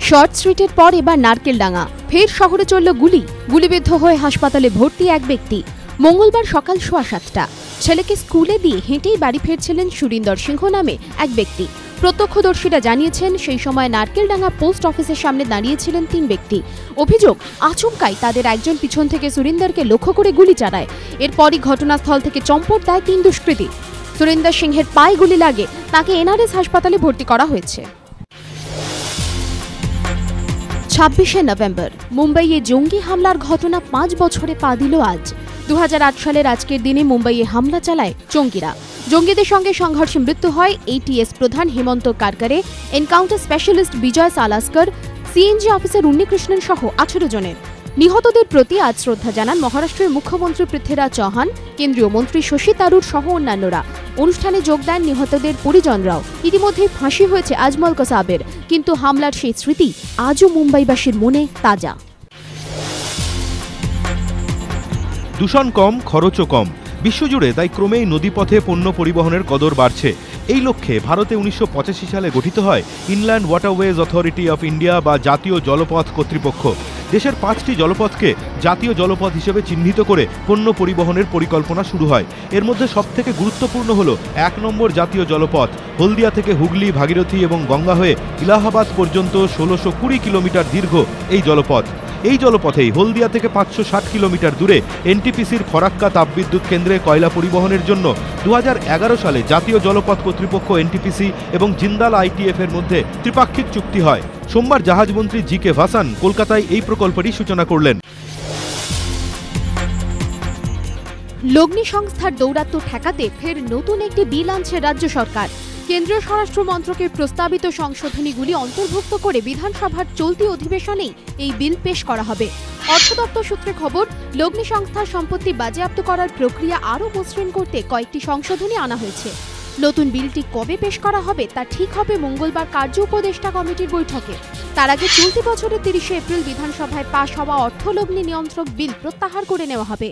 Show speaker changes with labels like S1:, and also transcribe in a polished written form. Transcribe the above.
S1: Short স্ট্রিটের পর এবার নারকেলডাঙ্গা, ফের শহরে চলল গুলিবিদ্ধ হয়ে হাসপাতালে ভর্তি এক ব্যক্তি। মঙ্গলবার সকাল 7:15টা ছেলেকে স্কুলে দিয়ে হেঁটেই বাড়ি ফিরছিলেন সুরিন্দর সিংহ নামে এক ব্যক্তি। প্রত্যক্ষদর্শীরা জানিয়েছেন, সেই সময় নারকেলডাঙ্গা পোস্ট অফিসের সামনে দাঁড়িয়েছিলেন 3 ব্যক্তি। অভিযোগ, আচমকাই তাদের একজন পিছন থেকে সুরিন্দরকে লক্ষ্য করে গুলি চালায়। এরপরই ঘটনাস্থল থেকে চম্পট দেয় 3 দুষ্কৃতী। সুরিন্দর সিংহের পায়ে গুলি লাগে, তাকে এনআরএস হাসপাতালে ভর্তি করা হয়েছে। 26শে নভেম্বর মুম্বাইয়ে জঙ্গি হামলার ঘটনা 5 বছরে পা দিল আজ। 2008 সালের আজকের দিনে মুম্বাইয়ে হামলা চালায় জঙ্গিরা। জঙ্গিদের সঙ্গে সংঘর্ষে মৃত্যু হয় এটিএস প্রধান হেমন্ত কারকারে, এনকাউন্টার স্পেশালিস্ট বিজয় সালাস্কর, সিএনজি অফিসার উন্নিকৃষ্ণন সহ 18 জনের। নিহতদের প্রতি আজ শ্রদ্ধা জানান মহারাষ্ট্রের মুখ্যমন্ত্রী পৃথ্বীরাজ চৌহান, কেন্দ্রীয় মন্ত্রী শশী থারুর সহ অন্যান্যরা। অনুষ্ঠানে যোগ দেন নিহতদের পরিজনরাও। ইতিমধ্যে ফাঁসি হয়েছে আজমল কসাবের, কিন্তু হামলার সেই স্মৃতি আজও মুম্বাইবাসীর মনে তাজা।
S2: দূষণ কম, খরচও কম, বিশ্বজুড়ে তাই ক্রমেই নদীপথে পণ্য পরিবহনের কদর বাড়ছে। এই লক্ষ্যে ভারতে 1985 সালে গঠিত হয় inland waterways authority of India বা জাতীয় জলপথ কর্তৃপক্ষ। দেশের 5টি জলপথকে জাতীয় জলপথ হিসেবে চিহ্নিত করে পণ্য পরিবহনের পরিকল্পনা শুরু হয়। এর মধ্যে সবথেকে গুরুত্বপূর্ণ হল 1 নম্বর জাতীয় জলপথ। হলদিয়া থেকে হুগলি, ভাগীরথী এবং গঙ্গা হয়ে ইলাহাবাদ পর্যন্ত 1620 কিলোমিটার দীর্ঘ এই জলপথ। এই জলপথেই হলদিয়া থেকে 560 কিলোমিটার দূরে এনটিপিসির ফরাক্কা তাপবিদ্যুৎ কেন্দ্রে কয়লা পরিবহনের জন্য 2011 সালে জাতীয় জলপথ কর্তৃপক্ষ এনটিপিসি এবং জিন্দাল আইটিএফ এর মধ্যে ত্রিপাক্ষিক চুক্তি হয়। সোমবার জাহাজমন্ত্রী জি.কে. ভাসান কলকাতায় এই প্রকল্পেরই সূচনা করলেন।
S1: লগ্নি সংস্থার দৌরাত্ম্য ঠেকাতে ফের নতুন একটি বিল আনছে রাজ্য সরকার। কেন্দ্রীয় স্বরাষ্ট্র মন্ত্রকের প্রস্তাবিত সংশোধনীগুলি অন্তর্ভুক্ত করে বিধানসভার চলতি অধিবেশনেই এই বিল পেশ করা হবে। অর্থ দপ্তর সূত্রে খবর, লগ্নি সংস্থার সম্পত্তি বাজেয়াপ্ত করার প্রক্রিয়া আরও মসৃণ করতে কয়েকটি সংশোধনী আনা হয়েছে। নতুন বিলটি কবে পেশ করা হবে তা ঠিক হবে মঙ্গলবার কার্য উপদেষ্টা কমিটির বৈঠকে। তার আগে চলতি বছরের 30শে এপ্রিল বিধানসভায় পাশ হওয়া অর্থলগ্নি নিয়ন্ত্রক বিল প্রত্যাহার করে নেওয়া হবে।